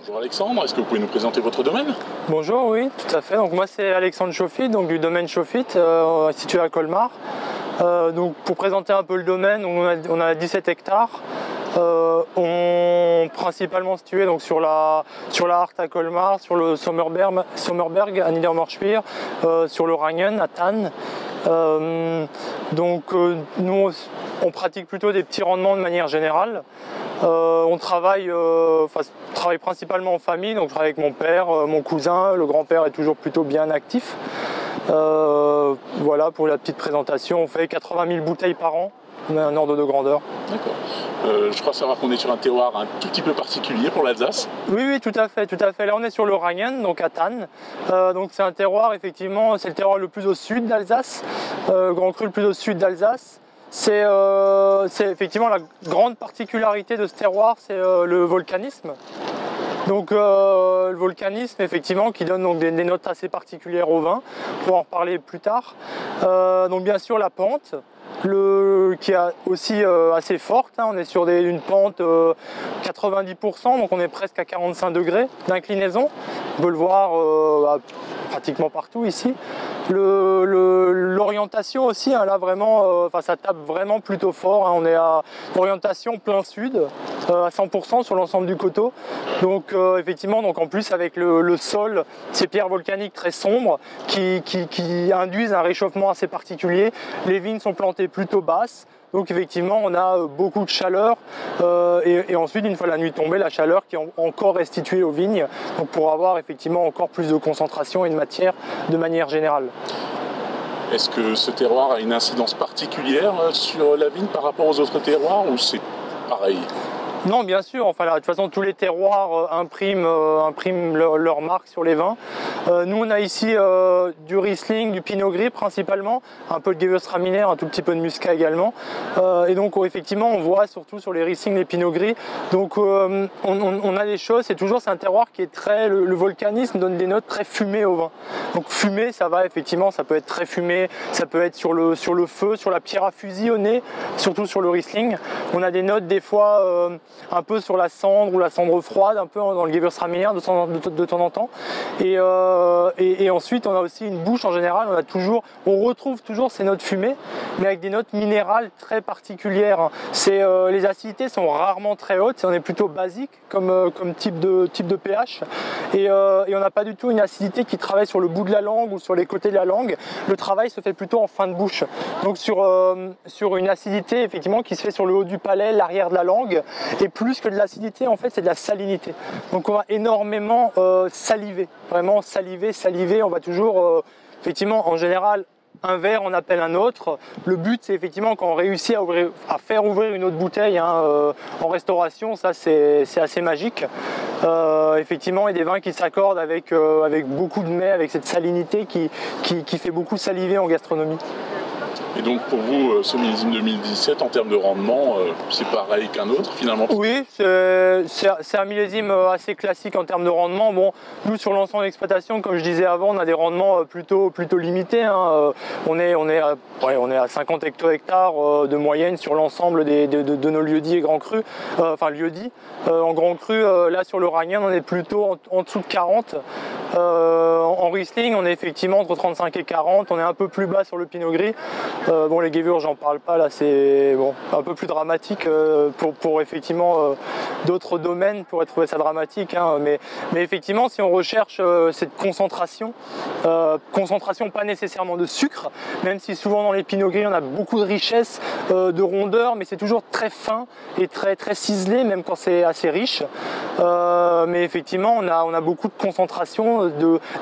Bonjour Alexandre, est-ce que vous pouvez nous présenter votre domaine? Bonjour, oui, tout à fait. Donc moi c'est Alexandre Chauffit, donc du domaine Chauffit, situé à Colmar. Donc pour présenter un peu le domaine, on a 17 hectares. Principalement situé donc sur la Hart à Colmar, sur le Sommerberg à Niedermorschwihr, sur le Rangen à Thann. Nous on pratique plutôt des petits rendements de manière générale. On travaille principalement en famille, donc je travaille avec mon père, mon cousin, le grand-père est toujours plutôt bien actif. Voilà pour la petite présentation, on fait 80 000 bouteilles par an, on a un ordre de grandeur. D'accord. Je crois savoir qu'on est sur un terroir un tout petit peu particulier pour l'Alsace. Oui, tout à fait. Là on est sur le Rangen, donc à Thann. Donc c'est un terroir, effectivement, c'est le terroir le plus au sud d'Alsace, Grand Cru le plus au sud d'Alsace. C'est effectivement la grande particularité de ce terroir, c'est le volcanisme. Donc le volcanisme, effectivement, qui donne donc des notes assez particulières au vin, pour en reparler plus tard. Donc bien sûr la pente, qui est aussi assez forte, hein. On est sur une pente 90%, donc on est presque à 45 degrés d'inclinaison. On peut le voir pratiquement partout ici. L'orientation aussi, hein, là vraiment, ça tape vraiment plutôt fort, hein. On est à orientation plein sud, à 100% sur l'ensemble du coteau. Donc effectivement, donc en plus avec le sol, ces pierres volcaniques très sombres qui induisent un réchauffement assez particulier. Les vignes sont plantées plutôt basses. Donc effectivement on a beaucoup de chaleur et ensuite une fois la nuit tombée, la chaleur qui est encore restituée aux vignes, donc pour avoir effectivement encore plus de concentration et de matière de manière générale. Est-ce que ce terroir a une incidence particulière sur la vigne par rapport aux autres terroirs ou c'est pareil? Non, bien sûr, enfin, de toute façon tous les terroirs impriment leur marque sur les vins. Nous on a ici du Riesling, du Pinot Gris principalement, un peu de Gewürztraminer, un tout petit peu de Muscat également. Et donc effectivement on voit surtout sur les Riesling, les Pinot Gris. Donc on a des choses, c'est un terroir qui est très, le volcanisme donne des notes très fumées au vin. Donc fumé, ça va effectivement, ça peut être très fumé, ça peut être sur le feu, sur la pierre à fusil au nez, surtout sur le Riesling. On a des notes des fois un peu sur la cendre ou la cendre froide, un peu dans le Gewürztraminer de temps en temps. Et ensuite on a aussi une bouche en général, on retrouve toujours ces notes fumées, mais avec des notes minérales très particulières. Les acidités sont rarement très hautes, on est plutôt basique comme type de pH. Et on n'a pas du tout une acidité qui travaille sur le bout de la langue ou sur les côtés de la langue. Le travail se fait plutôt en fin de bouche. Donc sur une acidité effectivement qui se fait sur le haut du palais, l'arrière de la langue. Et plus que de l'acidité, en fait, c'est de la salinité. Donc on va énormément saliver, vraiment saliver. On va toujours, effectivement, en général, un verre on appelle un autre. Le but, c'est effectivement quand on réussit à faire ouvrir une autre bouteille, hein, en restauration, ça c'est assez magique. Effectivement, il y a des vins qui s'accordent avec beaucoup de mets, avec cette salinité qui fait beaucoup saliver en gastronomie. Et donc pour vous, ce millésime 2017, en termes de rendement, c'est pareil qu'un autre finalement? Oui, c'est un millésime assez classique en termes de rendement. Bon, nous sur l'ensemble de l'exploitation, comme je disais avant, on a des rendements plutôt limités, hein. On est à 50 hecto-hectares de moyenne sur l'ensemble de nos lieux-dits et grands crus. Enfin lieux-dits. En grand cru, là sur le Rangen, on est plutôt en dessous de 40. En Riesling, on est effectivement entre 35 et 40. On est un peu plus bas sur le Pinot Gris. Bon, les Gewürz, j'en parle pas, là c'est un peu plus dramatique pour effectivement d'autres domaines pourraient trouver ça dramatique, hein, mais effectivement si on recherche cette concentration pas nécessairement de sucre, même si souvent dans les Pinot Gris on a beaucoup de richesse de rondeur, mais c'est toujours très fin et très ciselé même quand c'est assez riche, mais effectivement on a beaucoup de concentration,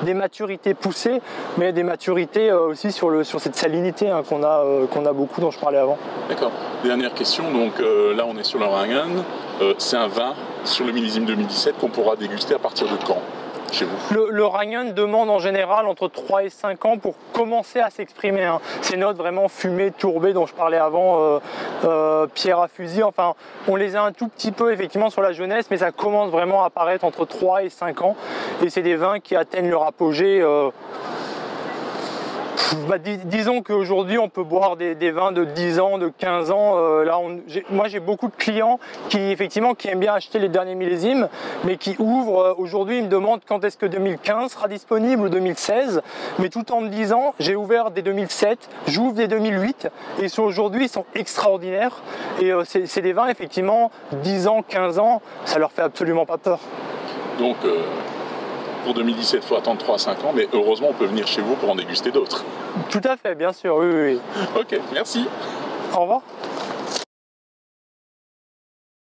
des maturités poussées, mais des maturités aussi sur cette salinité, hein, qu'on a beaucoup, dont je parlais avant. D'accord. Dernière question, donc là on est sur le Rangen, c'est un vin sur le millésime 2017 qu'on pourra déguster à partir de quand chez vous? Le Rangen demande en général entre 3 et 5 ans pour commencer à s'exprimer, hein. Ces notes vraiment fumées, tourbées dont je parlais avant, pierre à fusil, enfin on les a un tout petit peu effectivement sur la jeunesse, mais ça commence vraiment à apparaître entre 3 et 5 ans et c'est des vins qui atteignent leur apogée Disons qu'aujourd'hui on peut boire des vins de 10 ans, de 15 ans. Moi j'ai beaucoup de clients qui aiment bien acheter les derniers millésimes, mais qui ouvrent aujourd'hui, ils me demandent quand est-ce que 2015 sera disponible ou 2016. Mais tout en me disant, j'ai ouvert des 2007, j'ouvre des 2008 et aujourd'hui ils sont extraordinaires. Et c'est des vins effectivement 10 ans, 15 ans, ça leur fait absolument pas peur. Donc pour 2017, il faut attendre 3 à 5 ans, mais heureusement, on peut venir chez vous pour en déguster d'autres. Tout à fait, bien sûr, oui. Ok, merci. Au revoir.